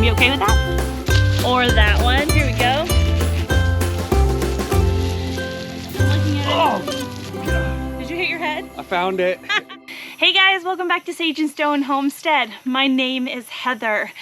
gonna be okay with that? Or that one, here we go. Looking at it. Did you hit your head? I found it. Hey guys, welcome back to Sage and Stone Homestead. My name is Heather.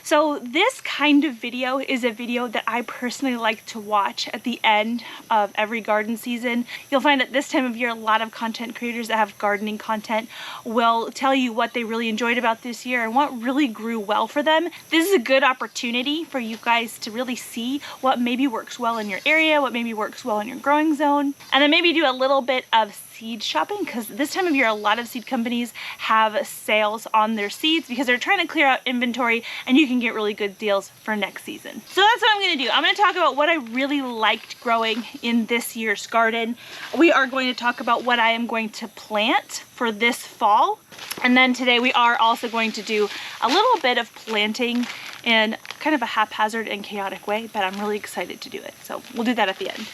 So this kind of video is a video that I personally like to watch at the end of every garden season. You'll find at this time of year a lot of content creators that have gardening content will tell you what they really enjoyed about this year and what really grew well for them. This is a good opportunity for you guys to really see what maybe works well in your area, what maybe works well in your growing zone, and then maybe do a little bit of seed shopping, because this time of year a lot of seed companies have sales on their seeds because they're trying to clear out inventory and you can get really good deals for next season. So that's what I'm going to do. I'm going to talk about what I really liked growing in this year's garden. We are going to talk about what I am going to plant for this fall, and then today we are also going to do a little bit of planting in kind of a haphazard and chaotic way, but I'm really excited to do it. So we'll do that at the end.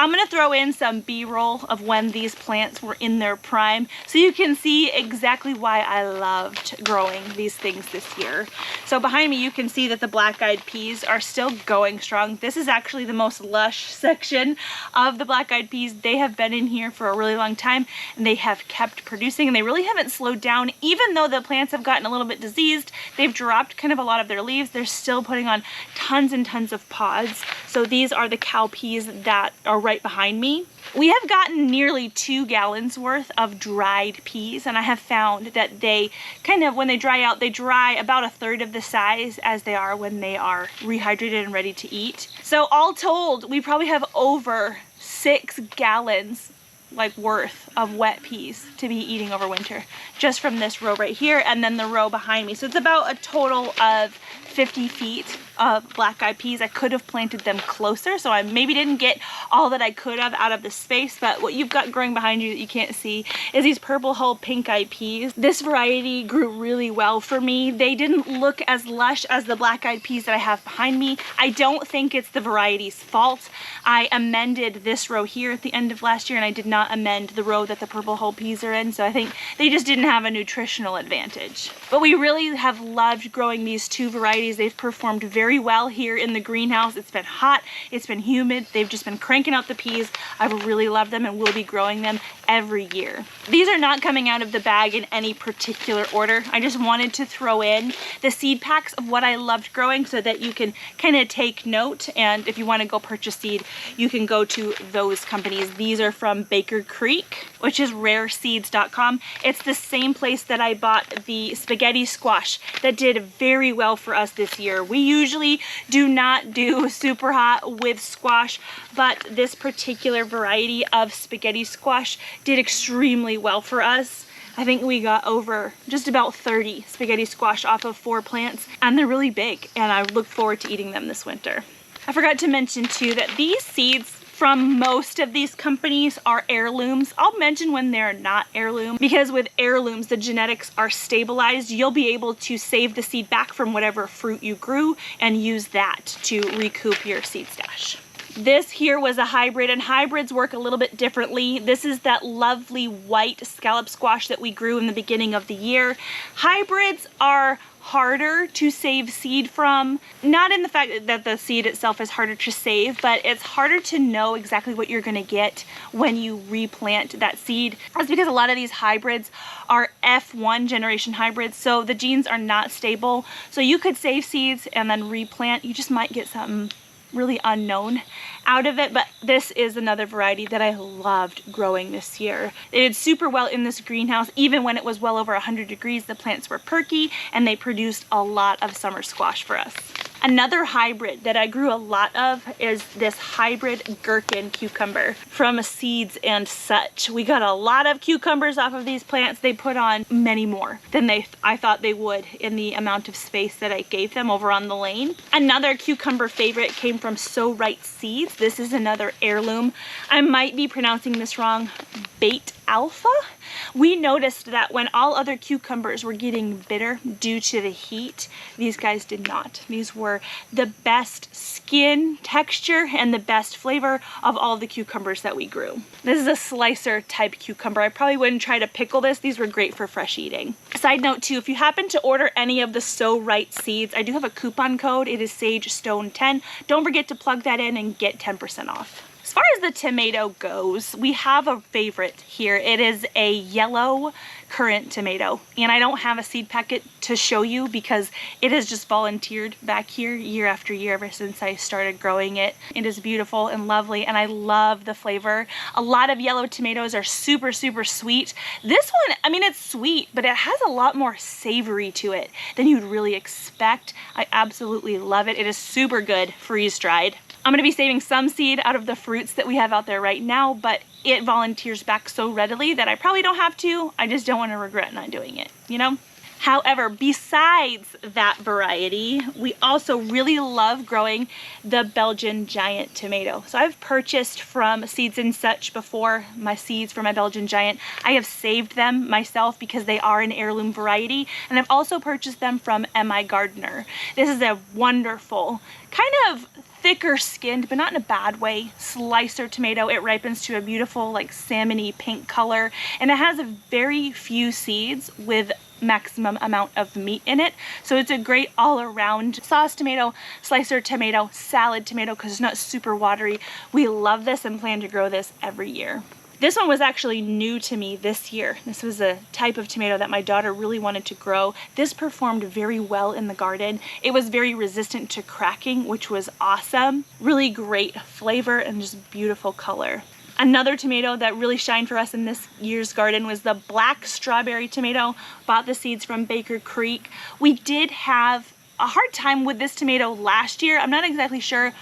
I'm gonna throw in some B-roll of when these plants were in their prime so you can see exactly why I loved growing these things this year. So behind me you can see that the black-eyed peas are still going strong. This is actually the most lush section of the black-eyed peas. They have been in here for a really long time and they have kept producing and they really haven't slowed down. Even though the plants have gotten a little bit diseased, they've dropped kind of a lot of their leaves. They're still putting on tons and tons of pods. So these are the cow peas that are right behind me. We have gotten nearly 2 gallons worth of dried peas, and I have found that they kind of, when they dry out, they dry about 1/3 of the size as they are when they are rehydrated and ready to eat. So all told, we probably have over 6 gallons worth of wet peas to be eating over winter just from this row right here and then the row behind me. So it's about a total of 50 feet of black-eyed peas. I could have planted them closer, so I maybe didn't get all that I could have out of the space, but what you've got growing behind you that you can't see is these purple hull pink-eyed peas. This variety grew really well for me. They didn't look as lush as the black-eyed peas that I have behind me. I don't think it's the variety's fault. I amended this row here at the end of last year and I did not amend the row that the purple hull peas are in, so I think they just didn't have a nutritional advantage. But we really have loved growing these 2 varieties. They've performed very well here in the greenhouse. It's been hot, it's been humid, they've just been cranking out the peas. I've really loved them and will be growing them every year. These are not coming out of the bag in any particular order. I just wanted to throw in the seed packs of what I loved growing so that you can kind of take note, and if you want to go purchase seed, you can go to those companies. These are from Baker Creek, which is rareseeds.com. It's the same place that I bought the spaghetti squash that did very well for us this year. We usually do not do super hot with squash, but this particular variety of spaghetti squash did extremely well for us. I think we got over just about 30 spaghetti squash off of 4 plants, and they're really big, and I look forward to eating them this winter. I forgot to mention too that these seeds from most of these companies are heirlooms. I'll mention when they're not heirloom, because with heirlooms, the genetics are stabilized. You'll be able to save the seed back from whatever fruit you grew and use that to recoup your seed stash. This here was a hybrid, and hybrids work a little bit differently. This is that lovely white scallop squash that we grew in the beginning of the year. Hybrids are harder to save seed from, not in the fact that the seed itself is harder to save, but it's harder to know exactly what you're going to get when you replant that seed. That's because a lot of these hybrids are F1 generation hybrids, so the genes are not stable. So you could save seeds and then replant, you just might get something really unknown out of it. But this is another variety that I loved growing this year. It did super well in this greenhouse. Even when it was well over 100 degrees, the plants were perky and they produced a lot of summer squash for us. Another hybrid that I grew a lot of is this hybrid gherkin cucumber from Seeds and Such. We got a lot of cucumbers off of these plants. They put on many more than I thought they would in the amount of space that I gave them over on the lane. Another cucumber favorite came from So Right Seeds. This is another heirloom. I might be pronouncing this wrong. Bait Alpha. We noticed that when all other cucumbers were getting bitter due to the heat, these guys did not. These were the best skin texture and the best flavor of all the cucumbers that we grew. This is a slicer type cucumber. I probably wouldn't try to pickle this. These were great for fresh eating. Side note too, if you happen to order any of the Sow Right seeds, I do have a coupon code. It is SageStone10. Don't forget to plug that in and get 10% off. As far as the tomato goes, we have a favorite here. It is a yellow currant tomato, and I don't have a seed packet to show you because it has just volunteered back here year after year ever since I started growing it. It is beautiful and lovely, and I love the flavor. A lot of yellow tomatoes are super, super sweet. This one, I mean, it's sweet, but it has a lot more savory to it than you'd really expect. I absolutely love it. It is super good freeze-dried. I'm going to be saving some seed out of the fruits that we have out there right now, but it volunteers back so readily that I probably don't have to. I just don't want to regret not doing it, you know? However, besides that variety, we also really love growing the Belgian giant tomato. So I've purchased from Seeds and Such before, my seeds for my Belgian giant. I have saved them myself because they are an heirloom variety, and I've also purchased them from M.I. Gardener. This is a wonderful, kind of thicker skinned, but not in a bad way, slicer tomato. It ripens to a beautiful, like salmony pink color, and it has a very few seeds with maximum amount of meat in it. So it's a great all-around sauce tomato, slicer tomato, salad tomato, because it's not super watery. We love this and plan to grow this every year. This one was actually new to me this year. This was a type of tomato that my daughter really wanted to grow. This performed very well in the garden. It was very resistant to cracking, which was awesome. Really great flavor and just beautiful color. Another tomato that really shined for us in this year's garden was the black strawberry tomato. Bought the seeds from Baker Creek. We did have a hard time with this tomato last year. I'm not exactly sure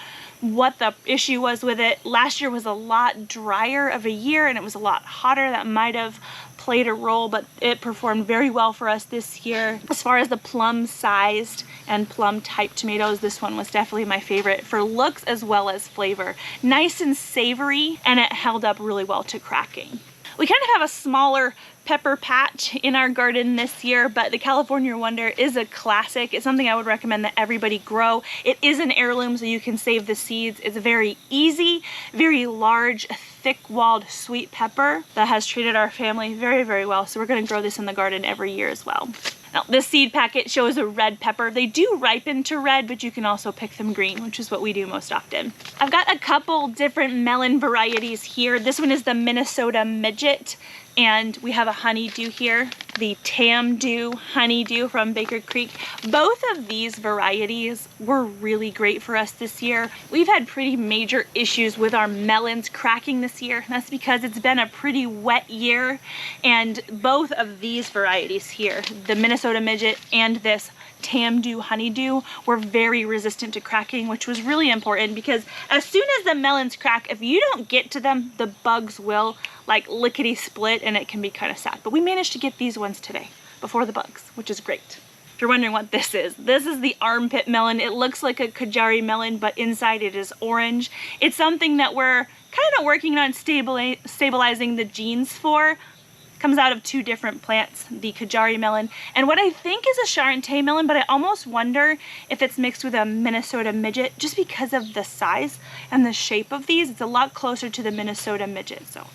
what the issue was with it. Last year was a lot drier of a year and it was a lot hotter. That might have played a role, but it performed very well for us this year. As far as the plum sized and plum type tomatoes, this one was definitely my favorite for looks as well as flavor. Nice and savory, and it held up really well to cracking. We kind of have a smaller pepper patch in our garden this year, but the California Wonder is a classic. It's something I would recommend that everybody grow. It is an heirloom, so you can save the seeds. It's very easy, very large, thick-walled sweet pepper that has treated our family very, very well. So we're going to grow this in the garden every year as well. Now, this seed packet shows a red pepper. They do ripen to red, but you can also pick them green, which is what we do most often. I've got a couple different melon varieties here. This one is the Minnesota Midget, and we have a honeydew here, the Tamdew honeydew from Baker Creek. Both of these varieties were really great for us this year. We've had pretty major issues with our melons cracking this year. That's because it's been a pretty wet year, and both of these varieties here, the Minnesota Midget and this Tamdew honeydew, were very resistant to cracking, which was really important because as soon as the melons crack, if you don't get to them, the bugs will like lickety split and it can be kind of sad. But we managed to get these ones today before the bugs, which is great. If you're wondering what this is the armpit melon. It looks like a Kajari melon, but inside it is orange. It's something that we're kind of working on stabilizing the genes for. Comes out of two different plants, the Kajari melon and what I think is a Charente melon, but I almost wonder if it's mixed with a Minnesota Midget just because of the size and the shape of these. It's a lot closer to the Minnesota Midget. So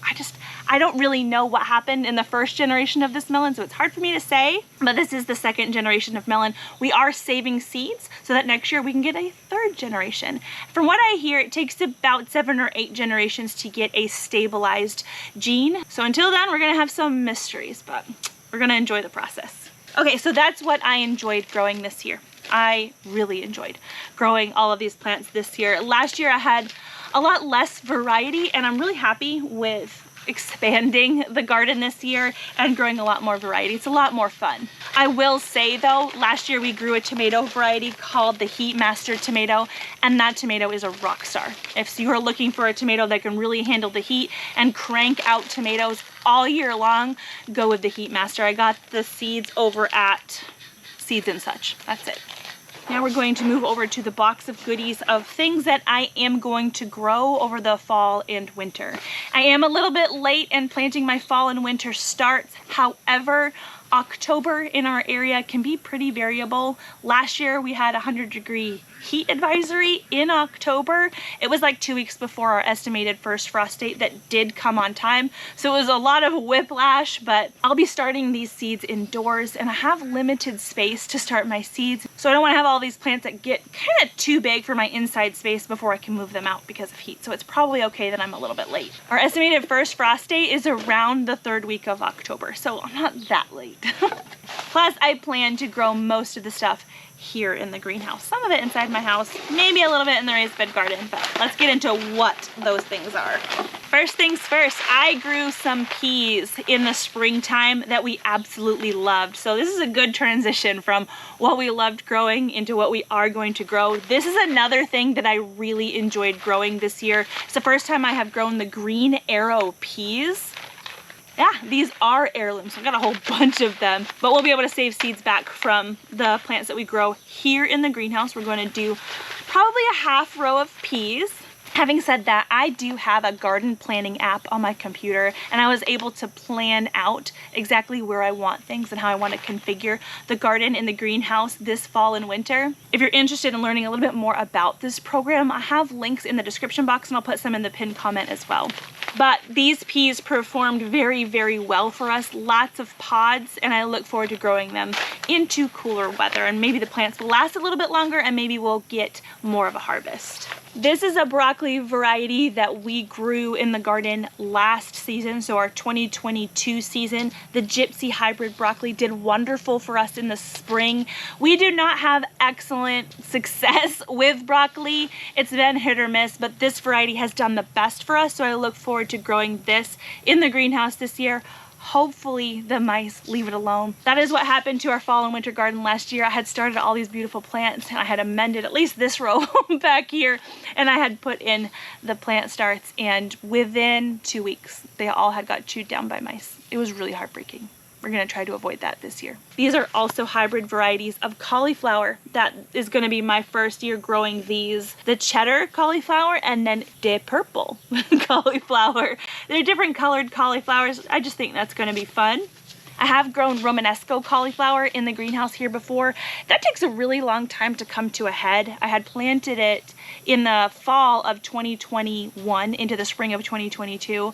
I don't really know what happened in the first generation of this melon, so it's hard for me to say, but this is the second generation of melon. We are saving seeds so that next year we can get a third generation. From what I hear, it takes about 7 or 8 generations to get a stabilized gene. So until then, we're gonna have some mysteries, but we're gonna enjoy the process. Okay, so that's what I enjoyed growing this year. I really enjoyed growing all of these plants this year. Last year I had a lot less variety, and I'm really happy with expanding the garden this year and growing a lot more variety. It's a lot more fun. I will say though, last year we grew a tomato variety called the Heat Master tomato, and that tomato is a rock star. If you are looking for a tomato that can really handle the heat and crank out tomatoes all year long, go with the Heat Master. I got the seeds over at Seeds and Such. That's it. Now we're going to move over to the box of goodies of things that I am going to grow over the fall and winter. I am a little bit late in planting my fall and winter starts. However, October in our area can be pretty variable. Last year we had a 100-degree heat advisory in October. It was like 2 weeks before our estimated first frost date that did come on time. So it was a lot of whiplash, but I'll be starting these seeds indoors and I have limited space to start my seeds. So I don't want to have all these plants that get kind of too big for my inside space before I can move them out because of heat. So it's probably okay that I'm a little bit late. Our estimated first frost date is around the 3rd week of October. So I'm not that late. Plus, I plan to grow most of the stuff here in the greenhouse. Some of it inside my house, maybe a little bit in the raised bed garden, but let's get into what those things are. First things first, I grew some peas in the springtime that we absolutely loved. So this is a good transition from what we loved growing into what we are going to grow. This is another thing that I really enjoyed growing this year. It's the first time I have grown the green arrow peas. Yeah, these are heirlooms. I've got a whole bunch of them, but we'll be able to save seeds back from the plants that we grow here in the greenhouse. We're going to do probably a half row of peas. Having said that, I do have a garden planning app on my computer, and I was able to plan out exactly where I want things and how I want to configure the garden in the greenhouse this fall and winter. If you're interested in learning a little bit more about this program, I have links in the description box and I'll put some in the pinned comment as well. But these peas performed very, very well for us. Lots of pods, and I look forward to growing them into cooler weather, and maybe the plants will last a little bit longer and maybe we'll get more of a harvest. This is a broccoli variety that we grew in the garden last season, so our 2022 season. The Gypsy hybrid broccoli did wonderful for us in the spring. We do not have excellent success with broccoli. It's been hit or miss, but this variety has done the best for us, so I look forward to growing this in the greenhouse this year. Hopefully the mice leave it alone. That is what happened to our fall and winter garden last year. I had started all these beautiful plants and I had amended at least this row back here, and I had put in the plant starts, and within 2 weeks they all had got chewed down by mice. It was really heartbreaking. We're going to try to avoid that this year. These are also hybrid varieties of cauliflower. That is going to be my first year growing these. The cheddar cauliflower and then the purple cauliflower. They're different colored cauliflowers. I just think that's going to be fun. I have grown Romanesco cauliflower in the greenhouse here before. That takes a really long time to come to a head. I had planted it in the fall of 2021 into the spring of 2022,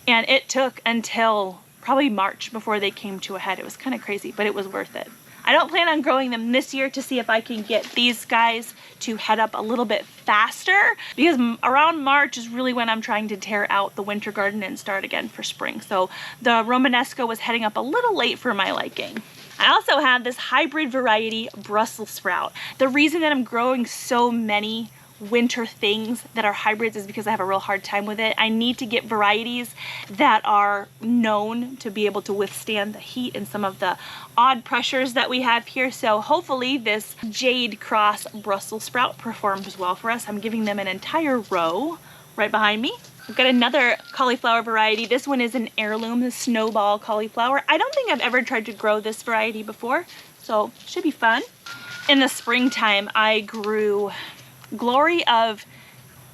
and it took until probably March before they came to a head. It was kind of crazy, but it was worth it. I don't plan on growing them this year to see if I can get these guys to head up a little bit faster, because around March is really when I'm trying to tear out the winter garden and start again for spring. So the Romanesco was heading up a little late for my liking. I also have this hybrid variety Brussels sprout. The reason that I'm growing so many winter things that are hybrids is because I have a real hard time with it. I need to get varieties that are known to be able to withstand the heat and some of the odd pressures that we have here. So hopefully this Jade Cross Brussels sprout performs well for us. I'm giving them an entire row right behind me. We've got another cauliflower variety. This one is an heirloom, the snowball cauliflower. I don't think I've ever tried to grow this variety before, so it should be fun. In the springtime, I grew Glory of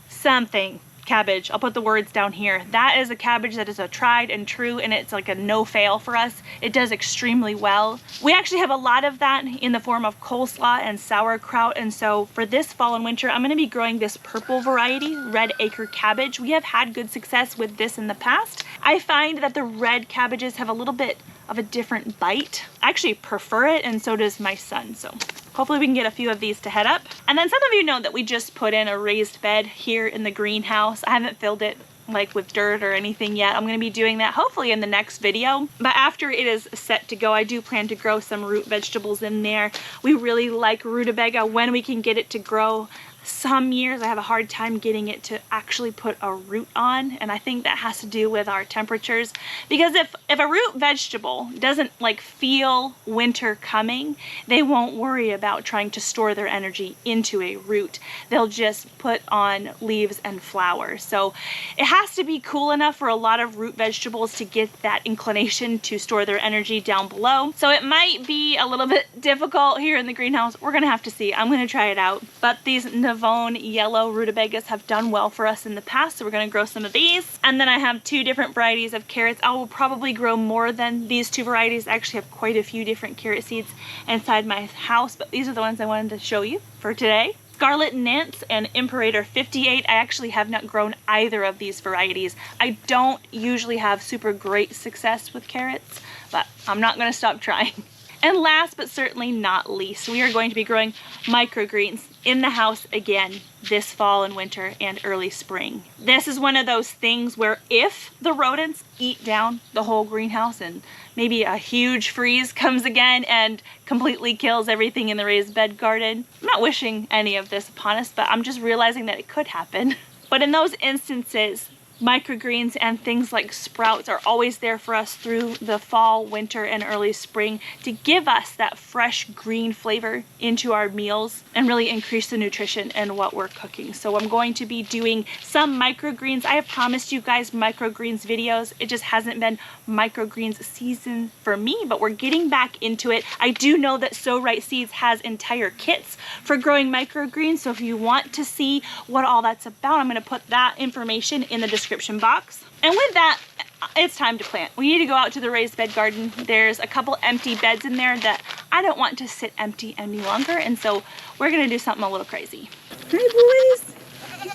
something cabbage. I'll put the words down here. That is a cabbage that is a tried and true, and it's like a no fail for us. It does extremely well. We actually have a lot of that in the form of coleslaw and sauerkraut, and so for this fall and winter I'm going to be growing this purple variety, red acre cabbage. We have had good success with this in the past. I find that the red cabbages have a little bit of a different bite. I actually prefer it, and so does my son, so hopefully we can get a few of these to head up. And then some of you know that we just put in a raised bed here in the greenhouse. I haven't filled it like with dirt or anything yet. I'm going to be doing that hopefully in the next video. But after it is set to go, I do plan to grow some root vegetables in there. We really like rutabaga when we can get it to grow. some years I have a hard time getting it to actually put a root on, and I think that has to do with our temperatures, because if a root vegetable doesn't like feel winter coming, they won't worry about trying to store their energy into a root. They'll just put on leaves and flowers. So it has to be cool enough for a lot of root vegetables to get that inclination to store their energy down below. So it might be a little bit difficult here in the greenhouse. We're gonna have to see. I'm gonna try it out. But these Navone yellow rutabagas have done well for us in the past, so we're gonna grow some of these. And then I have 2 different varieties of carrots. I will probably grow more than these 2 varieties. I actually have quite a few different carrot seeds inside my house, but these are the ones I wanted to show you for today. Scarlet Nance and Imperator 58. I actually have not grown either of these varieties. I don't usually have super great success with carrots, but I'm not gonna stop trying. And last but certainly not least, we are going to be growing microgreens in the house again this fall and winter and early spring. This is one of those things where if the rodents eat down the whole greenhouse and maybe a huge freeze comes again and completely kills everything in the raised bed garden, I'm not wishing any of this upon us, but I'm just realizing that it could happen. But in those instances, microgreens and things like sprouts are always there for us through the fall, winter, and early spring to give us that fresh green flavor into our meals and really increase the nutrition in what we're cooking. So I'm going to be doing some microgreens. I have promised you guys microgreens videos. It just hasn't been microgreens season for me, but we're getting back into it. I do know that Sow Right Seeds has entire kits for growing microgreens, so if you want to see what all that's about, I'm going to put that information in the description box. And with that, it's time to plant. We need to go out to the raised bed garden. There's a couple empty beds in there that I don't want to sit empty any longer, and so we're gonna do something a little crazy. Hi boys,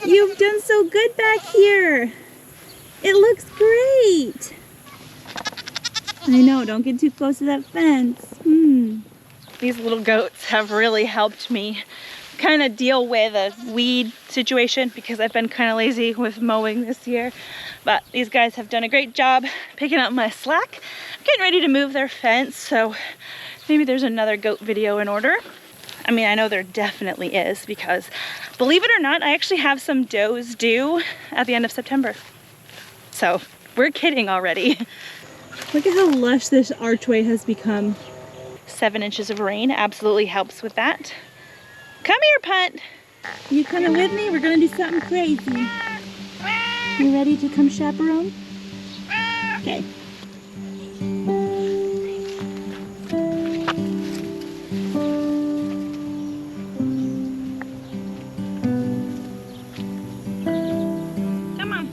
you've done so good back here. It looks great. I know, don't get too close to that fence. These little goats have really helped me kind of deal with a weed situation because I've been kind of lazy with mowing this year. But these guys have done a great job picking up my slack. I'm getting ready to move their fence, so maybe there's another goat video in order. I mean, I know there definitely is, because believe it or not, I actually have some does due at the end of September. So we're kidding already. Look at how lush this archway has become. 7 inches of rain absolutely helps with that. Come here, Punt. You coming with me? We're gonna do something crazy. You ready to come chaperone? Okay. Come on.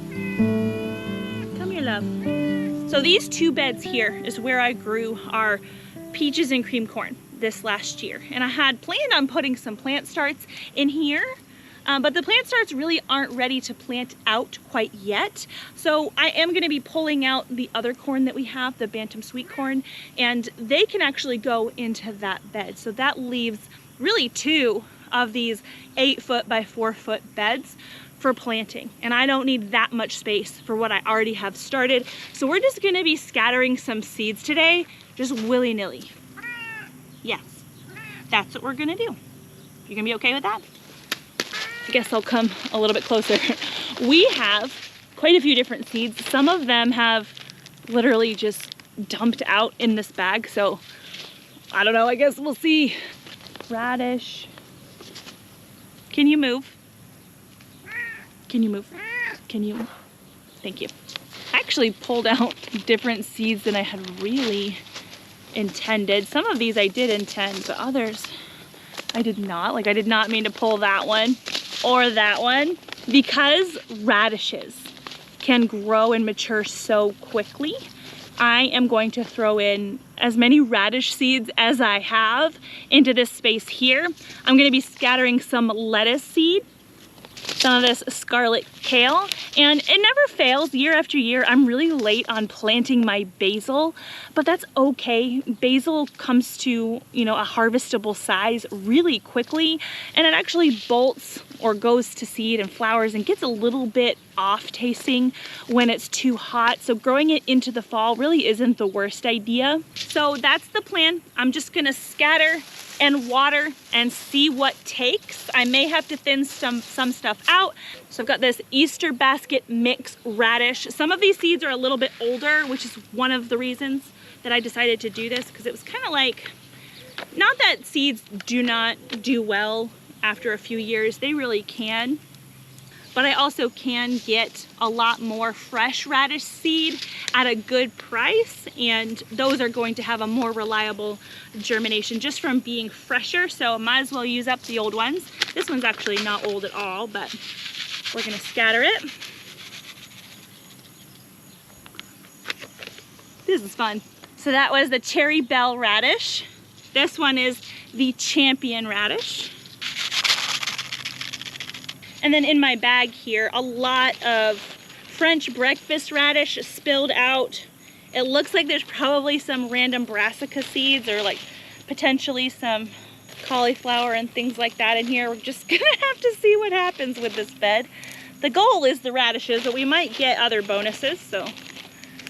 Come here, love. So these 2 beds here is where I grew our peaches and cream corn this last year, and I had planned on putting some plant starts in here, but the plant starts really aren't ready to plant out quite yet. So I am going to be pulling out the other corn that we have, the Bantam sweet corn, and they can actually go into that bed. So that leaves really 2 of these 8-foot by 4-foot beds for planting, and I don't need that much space for what I already have started. So we're just going to be scattering some seeds today, just willy-nilly. Yes, that's what we're gonna do. You gonna be okay with that? I guess I'll come a little bit closer. We have quite a few different seeds. Some of them have literally just dumped out in this bag, so I don't know, I guess we'll see. Radish. Can you move? Can you move? Can you? Thank you. I actually pulled out different seeds than I had really intended. Some of these I did intend, but others I did not. Like, I did not mean to pull that one or that one, because radishes can grow and mature so quickly. I am going to throw in as many radish seeds as I have into this space here. I'm going to be scattering some lettuce seed, some of this scarlet kale, and it never fails year after year. I'm really late on planting my basil, but that's okay. Basil comes to, you know, a harvestable size really quickly, and it actually bolts or goes to seed and flowers and gets a little bit off tasting when it's too hot. So growing it into the fall really isn't the worst idea. So that's the plan. I'm just gonna scatter and water and see what takes. I may have to thin some stuff out. So I've got this Easter basket mix radish. Some of these seeds are a little bit older, which is one of the reasons that I decided to do this, because it was kind of like, not that seeds do not do well after a few years, they really can. But I also can get a lot more fresh radish seed at a good price, and those are going to have a more reliable germination just from being fresher, so might as well use up the old ones. This one's actually not old at all, but we're gonna scatter it. This is fun. So that was the cherry bell radish. This one is the champion radish. And then in my bag here, a lot of French breakfast radish spilled out. It looks like there's probably some random brassica seeds or like potentially some cauliflower and things like that in here. We're just gonna have to see what happens with this bed. The goal is the radishes, but we might get other bonuses, so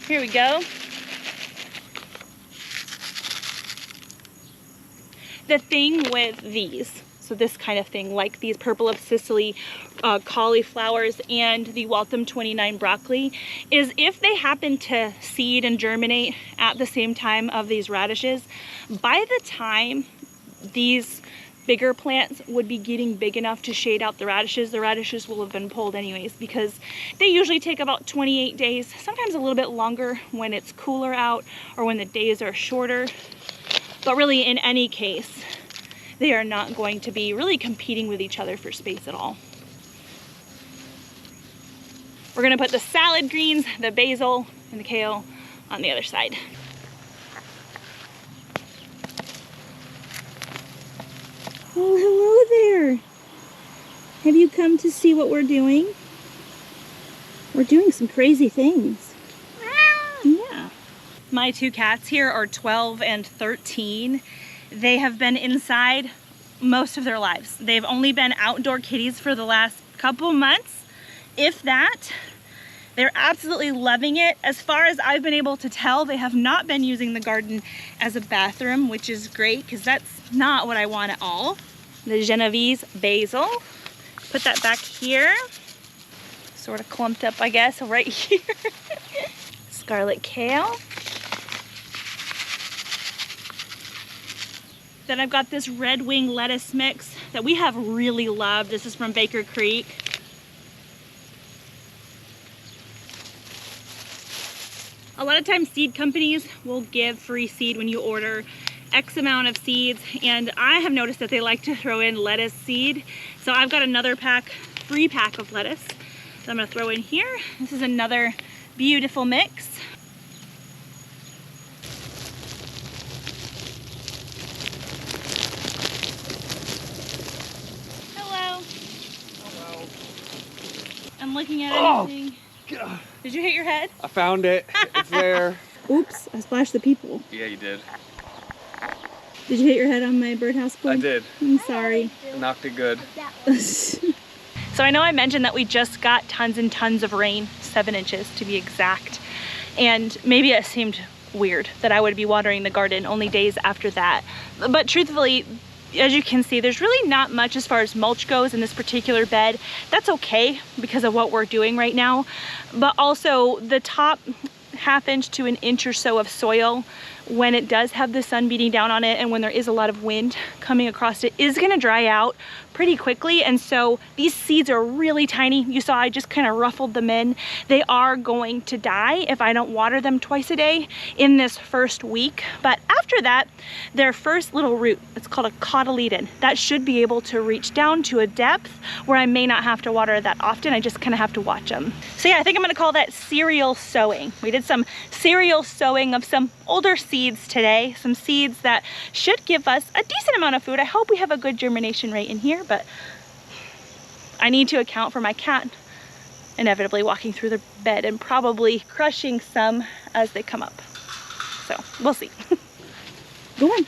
here we go. The thing with these, so this kind of thing, like these purple of Sicily cauliflowers and the Waltham 29 broccoli, is if they happen to seed and germinate at the same time of these radishes, by the time these bigger plants would be getting big enough to shade out the radishes will have been pulled anyways, because they usually take about 28 days, sometimes a little bit longer when it's cooler out or when the days are shorter. But really, in any case, they are not going to be really competing with each other for space at all. We're gonna put the salad greens, the basil, and the kale on the other side. Oh, hello there. Have you come to see what we're doing? We're doing some crazy things. Yeah. My two cats here are 12 and 13. They have been inside most of their lives. They've only been outdoor kitties for the last couple months, if that. They're absolutely loving it. As far as I've been able to tell, they have not been using the garden as a bathroom, which is great because that's not what I want at all. The Genovese basil. Put that back here. Sort of clumped up, I guess, right here. Scarlet kale. Then I've got this red wing lettuce mix that we have really loved. This is from Baker Creek. A lot of times seed companies will give free seed when you order X amount of seeds, and I have noticed that they like to throw in lettuce seed. So I've got another free pack of lettuce that I'm gonna throw in here. This is another beautiful mix. I'm looking at anything. God. Did you hit your head? I found it. It's there. Oops, I splashed the people. Yeah, you did. Did you hit your head on my birdhouse board? I did. I'm sorry. I knocked it good. So I know I mentioned that we just got tons and tons of rain, 7 inches to be exact. And maybe it seemed weird that I would be watering the garden only days after that. But truthfully, as you can see, there's really not much as far as mulch goes in this particular bed. That's okay because of what we're doing right now. But also the top ½ inch to an inch or so of soil, when it does have the sun beating down on it and when there is a lot of wind coming across it, is gonna dry out pretty quickly. And so these seeds are really tiny. You saw I just kind of ruffled them in. They are going to die if I don't water them twice a day in this first week. But after that, their first little root, it's called a cotyledon, that should be able to reach down to a depth where I may not have to water that often. I just kind of have to watch them. So yeah, I think I'm gonna call that cereal sowing. We did some cereal sowing of some older seeds today, some seeds that should give us a decent amount of food. I hope we have a good germination rate in here, but I need to account for my cat inevitably walking through the bed and probably crushing some as they come up. So we'll see. Go on.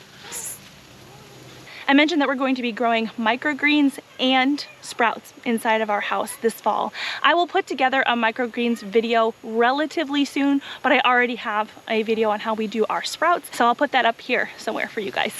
I mentioned that we're going to be growing microgreens and sprouts inside of our house this fall. I will put together a microgreens video relatively soon, but I already have a video on how we do our sprouts, so I'll put that up here somewhere for you guys.